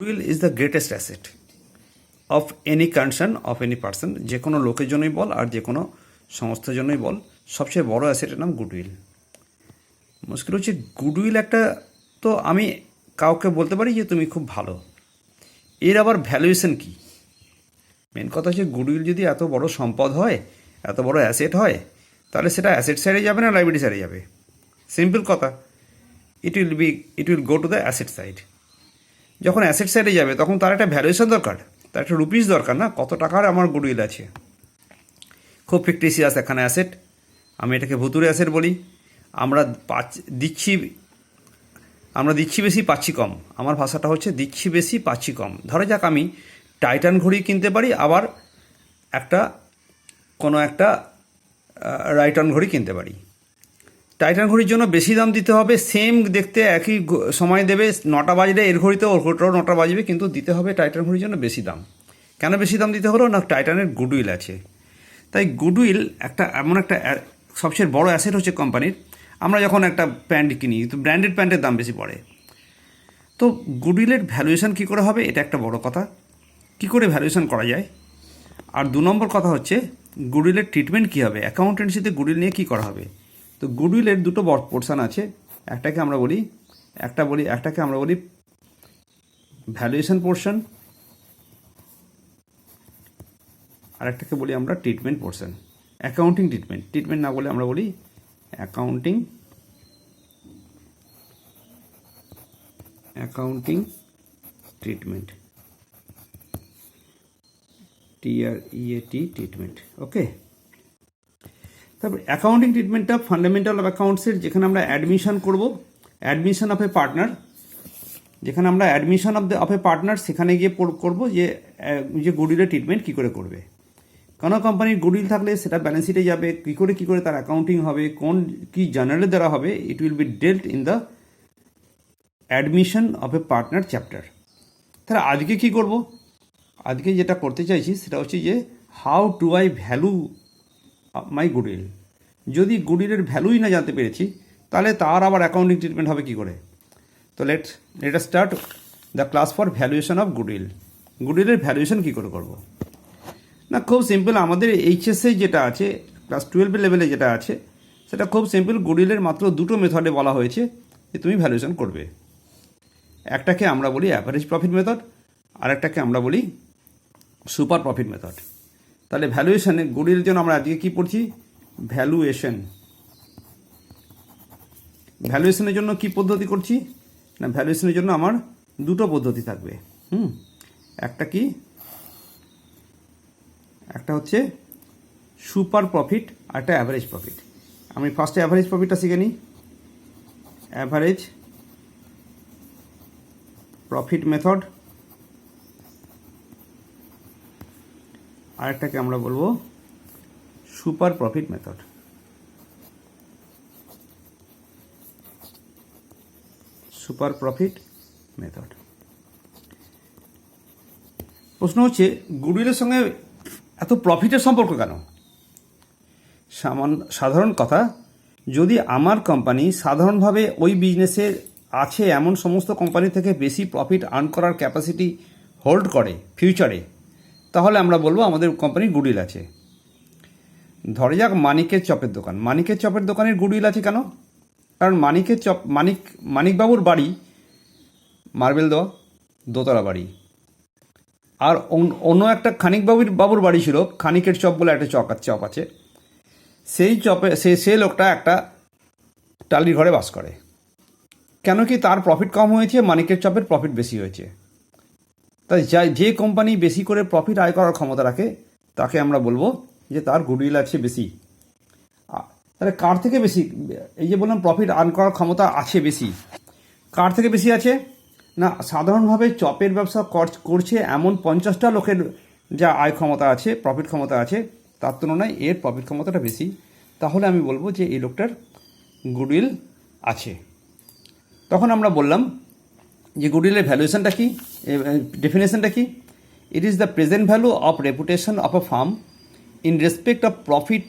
Goodwill is the greatest asset of any concern of any person। যে কোনো লোকের জন্যই বল আর যে কোনো সংস্থার জন্যই বল, সবচেয়ে বড় অ্যাসেটের নাম গুডউইল। মুশকিল হচ্ছে গুডউইল একটা, তো আমি কাউকে বলতে পারি যে তুমি খুব ভালো, এর আবার ভ্যালুয়েশন কি? মেন কথা হচ্ছে গুডউইল যদি এত বড় সম্পদ হয়, এত বড় অ্যাসেট হয়, তাহলে সেটা অ্যাসেট সাইডে যাবে না লাইবিলিটি সাইডে যাবে? সিম্পল কথা, it will go to the asset side. যখন অ্যাসেট সাইডে যাবে তখন তার একটা ভ্যালুয়েশন দরকার, তার একটা রুপিস দরকার না, কত টাকার আমার গুডউইল আছে। খুব ফিকটিসিয়াস এখানে অ্যাসেট, আমি এটাকে ভুতুরে অ্যাসেট বলি। আমরা দিচ্ছি বেশি পাচ্ছি কম, আমার ভাষাটা হচ্ছে দিচ্ছি বেশি পাচ্ছি কম। ধরা যাক আমি টাইটান ঘড়ি কিনতে পারি, আবার কোনো একটা রাইটন ঘড়ি কিনতে পারি। টাইটান ঘড়ির জন্য বেশি দাম দিতে হবে, সেম দেখতে একই সময় দেবে, 9টা বাজলে এর ঘড়িতে ওর ঘড়িটাও 9টা বাজবে, কিন্তু দিতে হবে টাইটান ঘড়ির জন্য বেশি দাম। কেন বেশি দাম দিতে হলো? না, টাইটানের গুডউইল আছে। তাই গুডউইল এমন একটা সবচেয়ে বড় অ্যাসেট হচ্ছে কোম্পানির। আমরা যখন একটা প্যান্ট কিনি, তো ব্র্যান্ডেড প্যান্টের দাম বেশি পড়ে। তো গুডউইলের ভ্যালুয়েশন কী করে হবে, এটা একটা বড় কথা। কী করে ভ্যালুয়েশন করা যায়? আর 2 নম্বর কথা হচ্ছে গুডউইলের ট্রিটমেন্ট কী হবে, অ্যাকাউন্টেন্সিতে গুডউইল নিয়ে কী করা হবে। তো গুডউইলের দুটো পোর্শন আছে, একটাকে আমরা বলি ভ্যালুয়েশন পোর্শন, আর একটাকে বলি আমরা ট্রিটমেন্ট পোর্শন। অ্যাকাউন্টিং ট্রিটমেন্ট না বলে আমরা বলি অ্যাকাউন্টিং ট্রিটমেন্ট, ট্রিটমেন্ট। ওকে, তারপর অ্যাকাউন্টিং ট্রিটমেন্টটা ফান্ডামেন্টাল অফ অ্যাকাউন্টসের, যেখানে আমরা অ্যাডমিশন করব, অ্যাডমিশন অফ এ পার্টনার, যেখানে আমরা অ্যাডমিশন অফ এ পার্টনার সেখানে গিয়ে করবো যে গুডউইলের ট্রিটমেন্ট কী করে করবে। কোনো কোম্পানির গুডউইল থাকলে সেটা ব্যালেন্স শিটে যাবে, কী করে তার অ্যাকাউন্টিং হবে, কী জার্নালের দ্বারা হবে, it will be ডেল্ট in the admission of a partner chapter. তাহলে আজকে কী করব? আজকে যেটা করতে চাইছি সেটা হচ্ছে যে how to I value my goodwill. যদি গুডউইলের ভ্যালুই না জানতে পেরেছি, তাহলে তার আবার অ্যাকাউন্টিং ট্রিটমেন্ট হবে কী করে? তো let us start the class for valuation of goodwill. গুডউইলের ভ্যালুয়েশন কী করে করব? না, খুব সিম্পল। আমাদের এইচএসএ যেটা আছে, ক্লাস 12 লেভেলে যেটা আছে, সেটা খুব সিম্পল। গুডউইলের মাত্র 2টো মেথডে বলা হয়েছে যে তুমি ভ্যালুয়েশন করবে। একটাকে আমরা বলি অ্যাভারেজ প্রফিট মেথড, আর একটাকে আমরা বলি সুপার প্রফিট মেথড। তাহলে ভ্যালুয়েশনে গুডউইলের জন্য আমরা আজকে কী পড়ছি? ভ্যালুয়েশনের জন্য কী পদ্ধতি করছি? না, ভ্যালুয়েশনের জন্য আমার 2টো পদ্ধতি থাকবে। একটা হচ্ছে সুপার প্রফিট, আর একটা অ্যাভারেজ প্রফিট। আমি ফার্স্টে অ্যাভারেজ প্রফিটটা শিখে নিই। অ্যাভারেজ প্রফিট মেথড, আরেকটাকে আমরা বলবো super profit method. Super profit method. প্রশ্ন হচ্ছে গুডউইলের সঙ্গে এত প্রফিটের সম্পর্ক কেন? সাধারণ কথা, যদি আমার কোম্পানি সাধারণভাবে ওই বিজনেসে আছে এমন সমস্ত কোম্পানি থেকে বেশি প্রফিট আর্ন করার ক্যাপাসিটি হোল্ড করে ফিউচারে, তাহলে আমরা বলবো আমাদের কোম্পানির গুডউইল আছে। ধরে যাক মানিকের চপের দোকান। মানিকের চপের দোকানের গুডউইল আছে কেন? কারণ মানিকবাবুর বাড়ি মার্বেল দেওয়া, দোতলা বাড়ি। আর অন্য একটা বাবুর বাড়ি ছিল, খানিকের চপ বলে একটা চপ আছে, সেই চপে সে লোকটা একটা টালির ঘরে বাস করে। কেন কি? তার প্রফিট কম হয়েছে, মানিকের চপের প্রফিট বেশি হয়েছে। তাই যে কোম্পানি বেশি করে প্রফিট আয় করার ক্ষমতা রাখে, তাকে আমরা বলবো যে তার গুডউইল আছে বেশি। তাহলে কার থেকে বেশি? এই যে বললাম প্রফিট আর্ন করার ক্ষমতা আছে বেশি, কার থেকে বেশি আছে? না, সাধারণভাবে চপের ব্যবসা করছে এমন 50টা লোকের যা আয় ক্ষমতা আছে, প্রফিট ক্ষমতা আছে, তার তুলনায় এর প্রফিট ক্ষমতাটা বেশি। তাহলে আমি বলবো যে এই লোকটার গুডউইল আছে। তখন আমরা বললাম যে গুডউইলের ভ্যালুয়েশনটা কি, ডেফিনেশনটা কি? It is the present value of reputation of a firm in respect of profit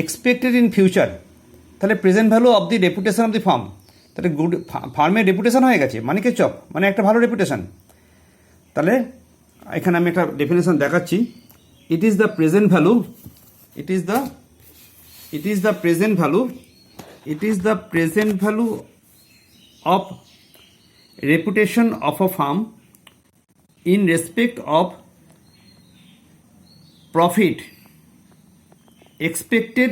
expected in future. তাহলে present value of the reputation of the firm, তাহলে ফার্মের রেপুটেশন হয়ে গেছে। মানিকের চপ মানে একটা ভালো রেপুটেশন। তাহলে এখানে আমি একটা ডেফিনেশন দেখাচ্ছি। ইট is the present value, it is the present value of reputation of a firm in respect of profit expected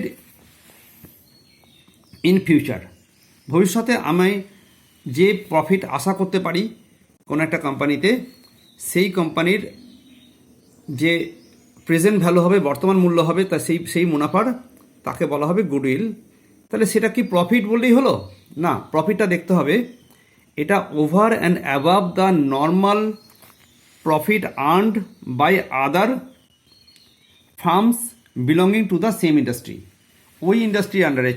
in future। ভবিষ্যতে আমি যে প্রফিট আশা করতে পারি কোনো একটা কোম্পানিতে, সেই কোম্পানির যে প্রেজেন্ট ভ্যালু হবে, বর্তমান মূল্য হবে, তা সেই মুনাফার তাকে বলা হবে গুডউইল। তাহলে সেটা কি প্রফিট বললেই হলো না, প্রফিটটা দেখতে হবে এটা over and above the normal profit earned by other firms belonging to the same industry. ওই ইন্ডাস্ট্রির আন্ডারে,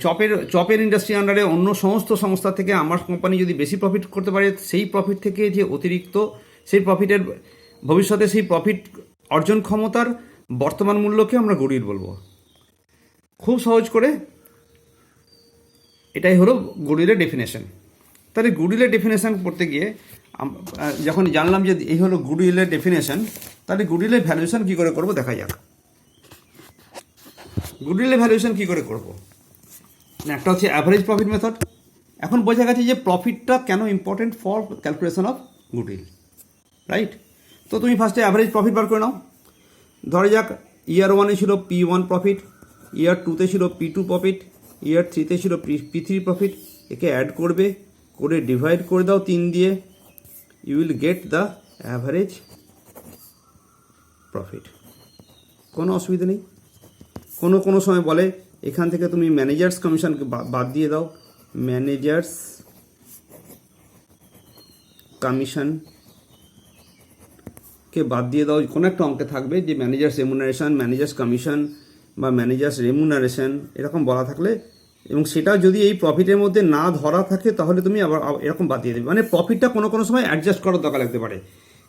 চপের ইন্ডাস্ট্রির আন্ডারে অন্য সমস্ত সংস্থা থেকে আমার কোম্পানি যদি বেশি প্রফিট করতে পারে, সেই প্রফিট থেকে যে অতিরিক্ত সেই প্রফিটের ভবিষ্যতে সেই প্রফিট অর্জন ক্ষমতার বর্তমান মূল্যকে আমরা গুডউইল বলবো। খুব সহজ করে এটাই হলো গুডউইলের ডেফিনেশন। তাহলে গুডউইলের ডেফিনেশন করতে গিয়ে যখন জানলাম যে এই হলো গুডউইলের ডেফিনেশন, তাহলে গুডউইলের ভ্যালুয়েশন কী করে করবো দেখা যাক। গুডউইলের ভ্যালুয়েশন কী করে করবো, একটা হচ্ছে অ্যাভারেজ প্রফিট মেথড। এখন বোঝা গেছে যে প্রফিটটা কেন important for calculation of goodwill, right? তো তুমি ফার্স্টে অ্যাভারেজ প্রফিট বার করে নাও। ধরা যাক ইয়ার 1-এ ছিল P1 প্রফিট, ইয়ার 2-তে ছিল P2 প্রফিট, ইয়ার 3-তে ছিল P3 প্রফিট। একে অ্যাড করবে, করে ডিভাইড করে দাও 3 দিয়ে, you will get the average profit. কোনো অসুবিধা নেই। কোনো সময় বলে এখান থেকে তুমি ম্যানেজার্স কমিশনকে বাদ দিয়ে দাও, ম্যানেজার্স কমিশনকে বাদ দিয়ে দাও। কোনো একটা অঙ্কে থাকবে যে ম্যানেজার্স রেমুনারেশন, ম্যানেজার্স কমিশন বা ম্যানেজার্স রেমুনারেশন এরকম বলা থাকলে, এবং সেটা যদি এই প্রফিটের মধ্যে না ধরা থাকে তাহলে তুমি আবার এরকম বাদ দিয়ে দেবে। মানে প্রফিটটা কোনো সময় অ্যাডজাস্ট করার দরকার লাগতে পারে,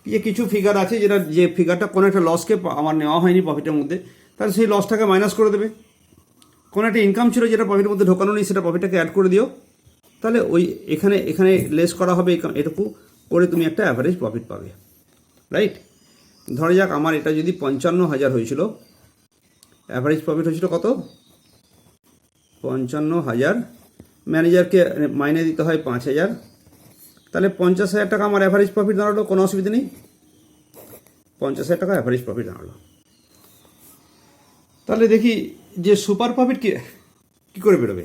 যে কিছু ফিগার আছে যেটা যে ফিগারটা কোনো একটা লসকে আমার নেওয়া হয়নি প্রফিটের মধ্যে, তাহলে সেই লসটাকে মাইনাস করে দেবে। কোনো একটা ইনকাম ছিল যেটা প্রফিটের মধ্যে ঢোকানো নেই, সেটা প্রফিটটাকে অ্যাড করে দিও। তাহলে ওই এখানে লেস করা হবে, এটুকু করে তুমি একটা অ্যাভারেজ প্রফিট পাবে, রাইট? ধরা যাক আমার এটা যদি 55,000 হয়েছিল, অ্যাভারেজ প্রফিট হয়েছিল কত? 55,000। ম্যানেজারকে মাইনে দিতে হয় 5,000, তাহলে 50,000 টাকা আমার অ্যাভারেজ প্রফিট দাঁড়ালো। কোনো অসুবিধা নেই, 50,000 টাকা অ্যাভারেজ প্রফিট দাঁড়ালো। তাহলে দেখি যে সুপার প্রফিট কী করে বেরোবে।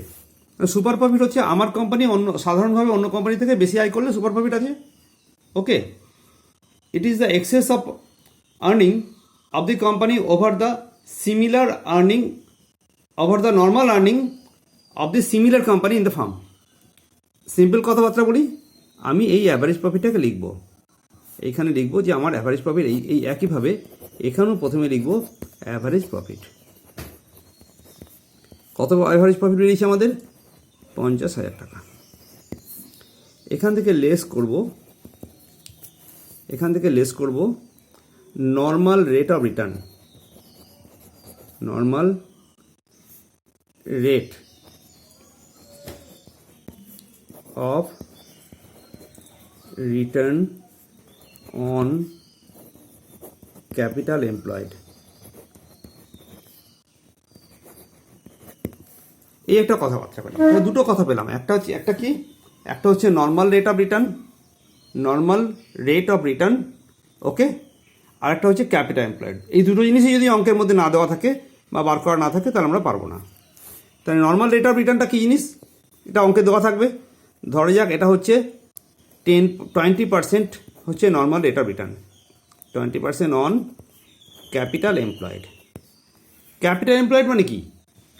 সুপার প্রফিট হচ্ছে আমার কোম্পানি সাধারণভাবে অন্য কোম্পানি থেকে বেশি আয় করলে সুপার প্রফিট আছে, okay? It is the excess of earning of the company over the similar earning, over the normal earning of the similar company in the firm. Simple কথাবার্তা বলি, আমি এই অ্যাভারেজ প্রফিটটাকে লিখব, এইখানে লিখব যে আমার অ্যাভারেজ প্রফিট এই একইভাবে এখানেও প্রথমে লিখব অ্যাভারেজ প্রফিট। কত অ্যাভারেজ প্রফিট বেরিয়েছে আমাদের? 50,000 টাকা। এখান থেকে লেস করব normal rate of return, normal rate of return on capital employed. এই একটা কথাবার্তা পেলাম, দুটো কথা পেলাম। একটা হচ্ছে নর্মাল রেট অফ রিটার্ন, ওকে? আর একটা হচ্ছে ক্যাপিটাল এমপ্লয়েড। এই দুটো জিনিসই যদি অঙ্কের মধ্যে না দেওয়া থাকে বা বার করা না থাকে তাহলে আমরা পারবো না। তাহলে নর্মাল রেট অফ রিটার্নটা কী জিনিস, এটা অঙ্কে দেওয়া থাকবে। ধরা যাক এটা হচ্ছে 20% হচ্ছে normal rate of return, 20% on capital employed. Capital employed মানে কি?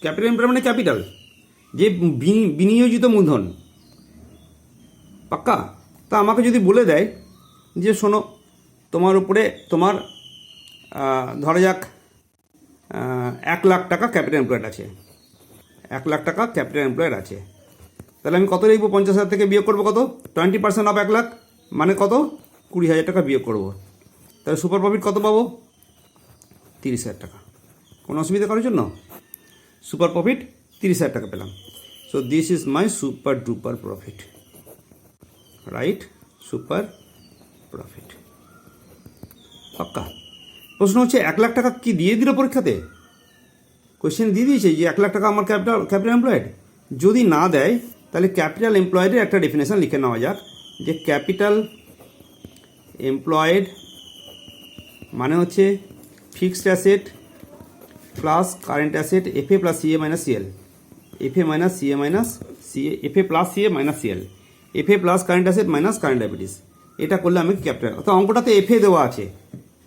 ক্যাপিটাল এমপ্লয়েড মানে ক্যাপিটাল, যে বিনিয়োজিত মূলধন, পাক্কা? তা আমাকে যদি বলে দেয় যে শোনো, তোমার উপরে তোমার ধরা যাক 1 লাখ টাকা ক্যাপিটাল এমপ্লয়েড আছে, 1 লাখ টাকা ক্যাপিটাল এমপ্লয়েড আছে, তাহলে আমি কত লিখবো? 50,000 থেকে বিয়োগ করবো কত? 20% অফ 1 লাখ মানে কত? 20,000 টাকা বিয়োগ করবো। তাহলে সুপার প্রফিট কত পাবো? 30,000 টাকা। কোনো অসুবিধা করার জন্য সুপার প্রফিট 30,000 টাকা পেলাম। So this is my super duper profit, right? Super profit. পাক্কা। প্রশ্ন হচ্ছে 1 লাখ টাকা কি দিয়ে দিল পরীক্ষাতে? কোয়েশ্চেন দিয়ে দিয়েছে যে 1 লাখ টাকা আমার ক্যাপিটাল এমপ্লয়েড। যদি না দেয় তাহলে ক্যাপিটাল এমপ্লয়েডের একটা ডেফিনেশন লিখে নেওয়া যাক, যে ক্যাপিটাল এমপ্লয়েড মানে হচ্ছে fixed asset plus current asset FA plus CA minus CL, FA minus CA minus CA, FA plus CA minus CL, FA plus current asset minus current liabilities. এটা করলে আমি ক্যাপিটাল, অর্থাৎ অঙ্কটাতে এফএ দেওয়া আছে,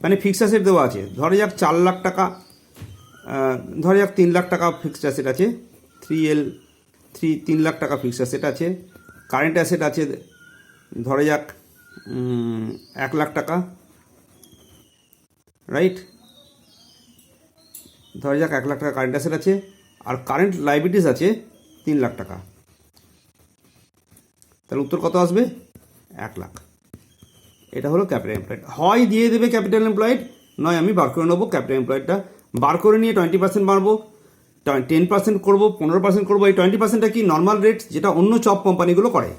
মানে fixed asset দেওয়া আছে। ধরে যাক 4 লাখ টাকা, ধরে যাক 3 লাখ টাকা ফিক্সড অ্যাসেট আছে, 3 লাখ টাকা ফিক্সড অ্যাসেট আছে। কারেন্ট অ্যাসেট আছে ধরে যাক 1 লাখ টাকা, রাইট? ধরে যাক 1 লাখ টাকা কারেন্ট অ্যাসেট আছে, আর কারেন্ট লায়াবিলিটিস আছে 3 লাখ টাকা। তাহলে উত্তর কত আসবে? 1 লাখ। এটা হলো ক্যাপিটাল এমপ্লয়েড। হয় দিয়ে দেবে ক্যাপিটাল এমপ্লয়েড, নয় আমি বার করে নেবো ক্যাপিটাল এমপ্লয়েডটা। বার করে নিয়ে 20% মারবো, 10% করবো, 15% করবো। এই 20%টা কি নর্মাল রেট, যেটা অন্য চপ কোম্পানিগুলো করে,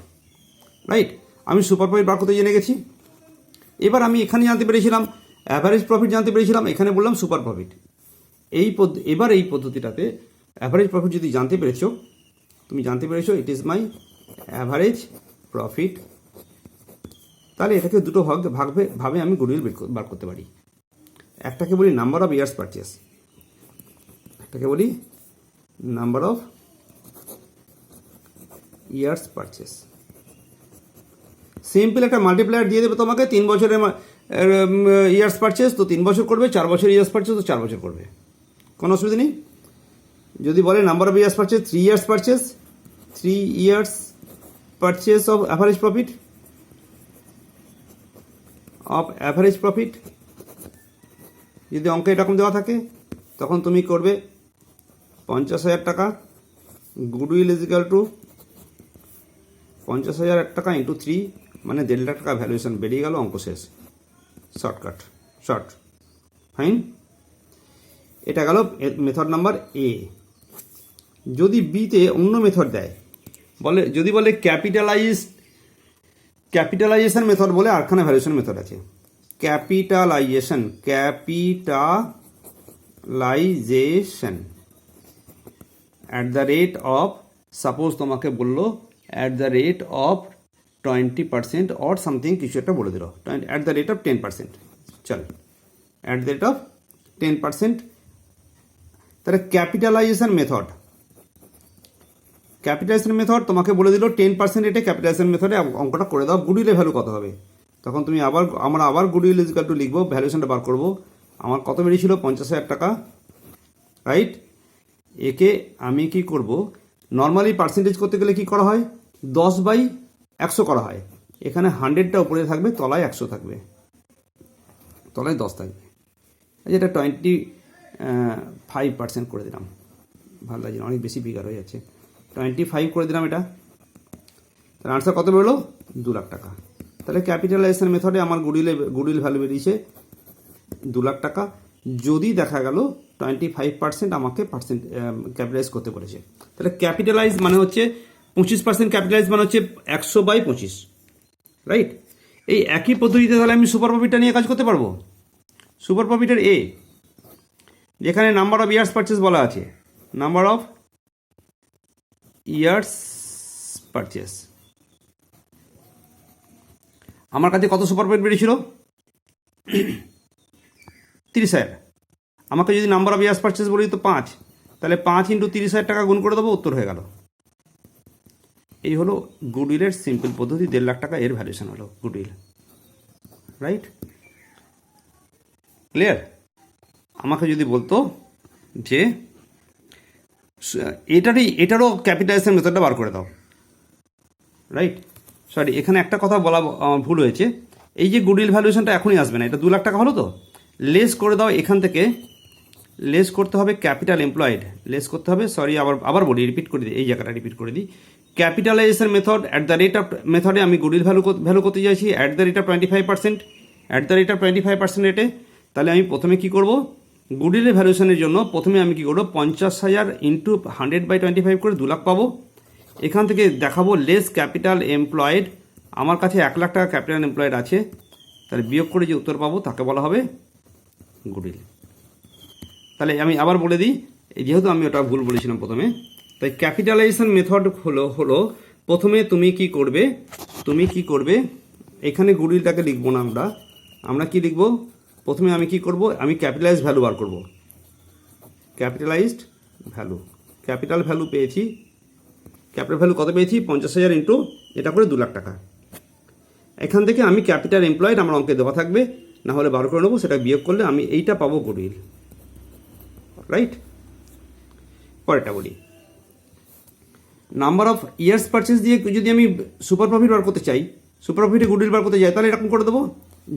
রাইট? আমি সুপার প্রফিট বার করতে জেনে গেছি। এবার আমি এখানে জানতে পেরেছিলাম অ্যাভারেজ প্রফিট, জানতে পেরেছিলাম, এখানে বললাম সুপার প্রফিট। এবার এই পদ্ধতিটাতে অ্যাভারেজ প্রফিট যদি জানতে পেরেছো, তুমি জানতে পেরেছো it is my average profit, তাহলে এটাকে দুটো ভাবে আমি গুডউইল বার করতে পারি। একটাকে বলি নাম্বার অফ ইয়ার্স পারচেস, একটাকে বলি number of years purchase. Simple একটা মাল্টিপ্লায়ার দিয়ে দেবে তোমাকে। 3 বছরের ইয়ার্স পারচেস তো 3 বছর করবে, 4 বছর ইয়ার্স পারচেস তো 4 বছর করবে, কোনো অসুবিধা নেই। যদি বলে number of years purchase 3 years purchase, 3 years purchase of average profit, যদি অঙ্কে এরকম দেওয়া থাকে তখন তুমি করবে 50,000 টাকা গুডউইল ইজ ইকাল টু 50,000 টাকা ইন্টু 3, মানে 1.5 লাখ টাকা ভ্যালুয়েশন বেরিয়ে গেল, অঙ্ক শেষ। Short fine. এটা গেল মেথড নাম্বার এ। যদি বিতে অন্য মেথড দেয়, যদি বলে ক্যাপিটালাইজেশন মেথড বলে আরখানে ভ্যালুয়েশন মেথড আছে। Capitalization at the rate of, suppose তোমাকে বললো at the rate of 20% or something, কিছু একটা বলে দিল, অ্যাট দ্য রেট অফ 10%। চল, অ্যাট দ্য রেট অফ 10%। তাহলে ক্যাপিটালাইজেশন মেথড তোমাকে বলে দিল 10% রেটে ক্যাপিটালাইজেশন মেথডে অঙ্কটা করে দাও, গুডউইলের ভ্যালু কত হবে। তখন তুমি আমরা আবার গুডউইল ইজ ইকুয়াল টু লিখবো, ভ্যালুয়েশনটা বার করবো। আমার কত বেরিয়েছিল? 50,000 টাকা, রাইট? একে আমি কি করব, নর্মালি পার্সেন্টেজ করতে গেলে কি করা হয়? 10/100 করা হয়। এখানে 100টা উপরে থাকবে, তলায় 100 থাকবে, তলায় 10 থাকবে। এটা 25% করে দিলাম, ভালো লাগছে না, অনেক বেশি বিঘার হয়ে যাচ্ছে। 25 করে দিলাম এটা। তাহলে আনসার কত বেরোলো? 2 লাখ টাকা। তাহলে ক্যাপিটালাইজেশন মেথডে আমার গুডউইল ভ্যালু বেরিয়েছে 2 লাখ টাকা। যদি দেখা গেল 25% আমাকে ক্যাপিটালাইজ করতে বলেছে, তাহলে ক্যাপিটালাইজ মানে হচ্ছে 25%, ক্যাপিটালাইজ মানে হচ্ছে 100/25, রাইট? এই একই পদ্ধতিতে তাহলে আমি সুপার প্রফিটটা নিয়ে কাজ করতে পারবো। সুপার প্রফিটের এ, যেখানে নাম্বার অফ ইয়ার্স পারচেস বলা আছে, নাম্বার অফ ইয়ার্স পারচেস, আমার কাছে কত সুপার প্রফিট বেরিয়েছিল? 30,000। আমাকে যদি নাম্বার অফ ইয়ার্স পারচেস বলি তো 5, তাহলে 5 × 30,000 টাকা গুণ করে দেবো, উত্তর হয়ে গেল। এই হলো গুডউইলের সিম্পল পদ্ধতি। 1.5 লাখ টাকা এর ভ্যালুয়েশন হলো গুডউইল, রাইট? ক্লিয়ার? আমাকে যদি বলতো যে এটারও ক্যাপিটালাইজেশন মেথডটা বার করে দাও, রাইট? সরি, এখানে একটা কথা বলা ভুল হয়েছে। এই যে গুডউইল ভ্যালুয়েশনটা এখনই আসবে না, এটা 2 লাখ টাকা হলো তো, লেস করে দাও এখান থেকে, লেস করতে হবে ক্যাপিটাল এমপ্লয়েড, লেস করতে হবে, সরি আবার বলি, রিপিট করে দিই, এই জায়গাটা রিপিট করে দিই। Capitalization method at the rate of মেথডে আমি গুডউইল ভ্যালু করতে চাইছি at the rate of 25%, at the rate of 25% রেটে। তাহলে আমি প্রথমে কি করব, গুডউইলের ভ্যালুয়েশনের জন্য প্রথমে আমি কি করবো, 50,000 ইন্টু 100/25 করে 2 লাখ পাবো। এখান থেকে দেখাবো লেস ক্যাপিটাল এমপ্লয়েড, আমার কাছে 1 লাখ টাকা ক্যাপিটাল এমপ্লয়েড আছে, তাহলে বিয়োগ করে যে উত্তর পাবো তাকে বলা হবে গুডউইল। তাহলে আমি আবার বলে দিই, যেহেতু আমি ওটা ভুল বলেছিলাম প্রথমে, তাই ক্যাপিটালাইজেশন মেথড হলো প্রথমে তুমি কি করবে এখানে গুডউইলটাকে লিখবো না, আমরা কি লিখবো, প্রথমে আমি কি করব, আমি ক্যাপিটালাইজড ভ্যালু বার করব। ক্যাপিটালাইজড ভ্যালু, ক্যাপিটাল ভ্যালু পেয়েছি, ক্যাপিটাল ভ্যালু কত পেয়েছি, 50,000 ইন্টু এটা করে 2 লাখ টাকা। এখান থেকে আমি ক্যাপিটাল এমপ্লয়েড আমার অঙ্কে দেওয়া থাকবে, না হলে বার করে নেবো, সেটা বিয়োগ করলে আমি এইটা পাবো গুডউইল, রাইট। পরেরটা বলি, নাম্বার অফ ইয়ার্স পারচেস দিয়ে যদি আমি সুপার প্রফিট বার করতে চাই, সুপার প্রফিটে গুডউইল বার করতে চাই, তাহলে এরকম করে দেবো।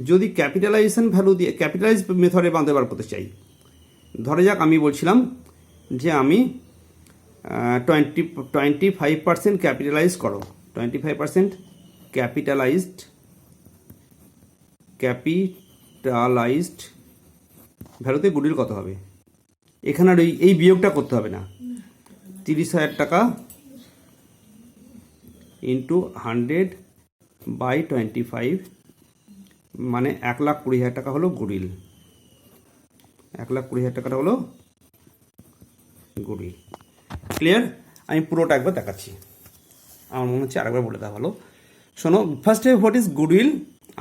যদি ক্যাপিটালাইজেশন ভ্যালু দিয়ে ক্যাপিটালাইজ মেথডে বাঁধে বার করতে চাই, ধরে যাক আমি বলছিলাম যে আমি 25% ক্যাপিটালাইজ করো, 25% ক্যাপিটালাইজড ভ্যালুতে গুডউইল কত হবে, এখানে আর এই বিয়োগটা করতে হবে না। 30,000 টাকা ইন্টু 100/25 মানে 1,20,000 টাকা হলো গুডউইল, 1,20,000 টাকাটা হলো গুডউইল। ক্লিয়ার? আমি পুরোটা একবার দেখাচ্ছি, আমার মনে হচ্ছে আরেকবার বলে দেওয়া ভালো। শোনো, ফার্স্টে হোয়াট ইজ গুডউইল,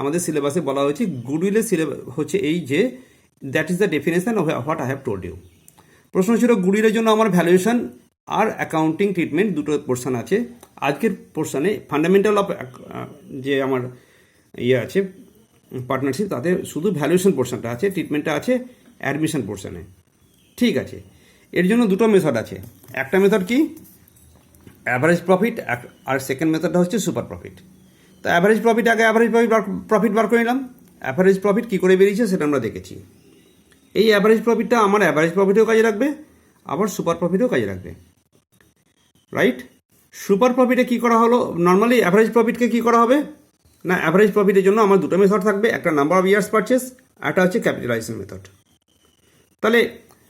আমাদের সিলেবাসে বলা হয়েছে গুডউইলের সিলেবাস হচ্ছে এই যে that is the definition of what I have told you. প্রশ্ন ছিল গুডউইলের জন্য আমার ভ্যালুয়েশন আর অ্যাকাউন্টিং ট্রিটমেন্ট দুটো পোর্শন আছে। আজকের পোর্শনে ফান্ডামেন্টাল অফ যে আমার আছে পার্টনারশিপ, তাতে শুধু ভ্যালুয়েশন পোর্শনটা আছে, ট্রিটমেন্টটা আছে অ্যাডমিশন পোর্শনে। ঠিক আছে, এর জন্য দুটো মেথড আছে। একটা মেথড কি অ্যাভারেজ প্রফিট, আর সেকেন্ড মেথডটা হচ্ছে সুপার প্রফিট। তো অ্যাভারেজ প্রফিট আগে অ্যাভারেজ প্রফিট বার করে নিলাম। অ্যাভারেজ প্রফিট কী করে বেরিয়েছে সেটা আমরা দেখেছি। এই অ্যাভারেজ প্রফিটটা আমার অ্যাভারেজ প্রফিটেও কাজে রাখবে, আবার সুপার প্রফিটেও কাজে রাখবে, রাইট। সুপার প্রফিটে কী করা হলো, নর্মালি অ্যাভারেজ প্রফিটকে কী করা হবে না, অ্যাভারেজ প্রফিটের জন্য আমার দুটো মেথড থাকবে, একটা নাম্বার অফ ইয়ার্স পারচেস, একটা হচ্ছে ক্যাপিটালাইজেশন মেথড। তাহলে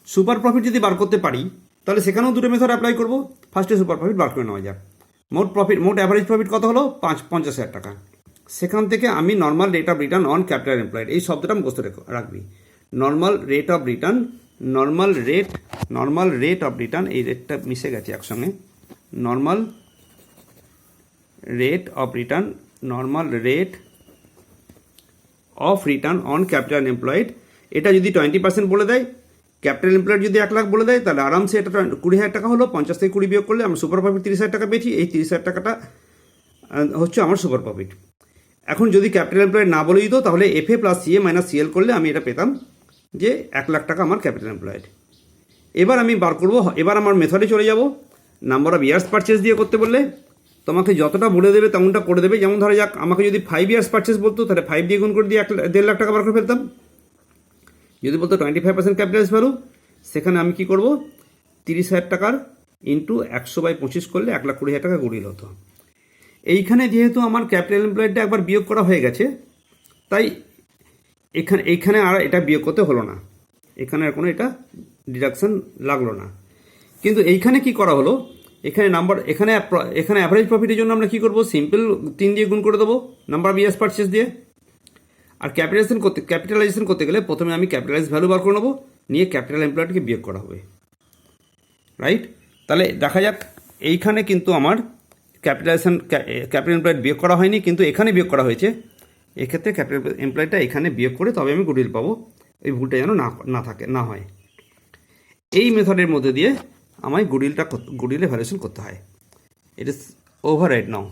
সুপার প্রফিট যদি বার করতে পারি তাহলে সেখানেও দুটো মেথড অ্যাপ্লাই করবো। ফার্স্টে সুপার প্রফিট বার করে নেওয়া যাক। মোট অ্যাভারেজ প্রফিট কত হলো, 50,000 টাকা। সেখান থেকে আমি normal rate of return on capital employed, এই শব্দটা মুখস্থ রাখবি। Normal rate of return, normal rate of return, এই রেটটা মিশে গেছে একসঙ্গে। Normal rate of return on capital employed, এটা যদি 20% বলে দেয়, ক্যাপিটাল এমপ্লয়েড যদি 1 লাখ বলে দেয়, তাহলে আরামসে এটা 20,000 টাকা হলো। 50 থেকে 20 বিয়োগ করলে আমরা সুপার প্রফিট 30,000 টাকা পেয়েছি। এই 30,000 টাকাটা হচ্ছে আমার সুপার প্রফিট। এখন যদি ক্যাপিটাল এমপ্লয়েড না বলে দিত, তাহলে FA plus CA minus CL করলে আমি এটা পেতাম যে 1 লাখ টাকা আমার ক্যাপিটাল এমপ্লয়েড। এবার আমি বার করবো, এবার আমার মেথডে চলে যাব। নাম্বার অফ ইয়ার্স পারচেস দিয়ে করতে বললে তোমাকে যতটা বলে দেবে তেমনটা করে দেবে। যেমন ধরা যাক আমাকে যদি 5 ইয়ার্স পারচেস বলতো, তাহলে 5 দিয়ে গুণ করে দিয়ে 1.5 লাখ টাকা বার করে ফেলতাম। যদি বলতো 25% ক্যাপিটালাইজ ভ্যালু, সেখানে আমি কি করব, 30,000 টাকার ইন্টু 100/25 করলে 1,20,000 টাকা গুডউইল হতো। এইখানে যেহেতু আমার ক্যাপিটাল এমপ্লয়েডটা একবার বিয়োগ করা হয়ে গেছে, তাই এইখানে আর এটা বিয়োগ করতে হলো না, এখানে আর কোনো এটা ডিডাকশন লাগলো না। কিন্তু এইখানে কি করা হলো, এখানে অ্যাভারেজ প্রফিটের জন্য আমরা কি করব, সিম্পল 3 দিয়ে গুণ করে দেবো নাম্বার অফ ইয়ার্স পারচেস দিয়ে। আর ক্যাপিটালাইজেশন করতে গেলে প্রথমে আমি ক্যাপিটালাইজ ভ্যালু বার করে নেবো, নিয়ে ক্যাপিটাল এমপ্লয়েডকে বিয়োগ করা হবে, রাইট। তাহলে দেখা যাক, এইখানে কিন্তু আমার ক্যাপিটাল এমপ্লয়েড বিয়োগ করা হয়নি, কিন্তু এখানে বিয়োগ করা হয়েছে। এক্ষেত্রে ক্যাপিটাল এমপ্লয়েডটা এখানে বিয়োগ করে তবে আমি গুডউইল পাবো। এই ভুলটা যেন না হয়। এই মেথডের মধ্যে দিয়ে আমায় গুডউইলের ভ্যালুয়েশন করতে হয়। It is over right now.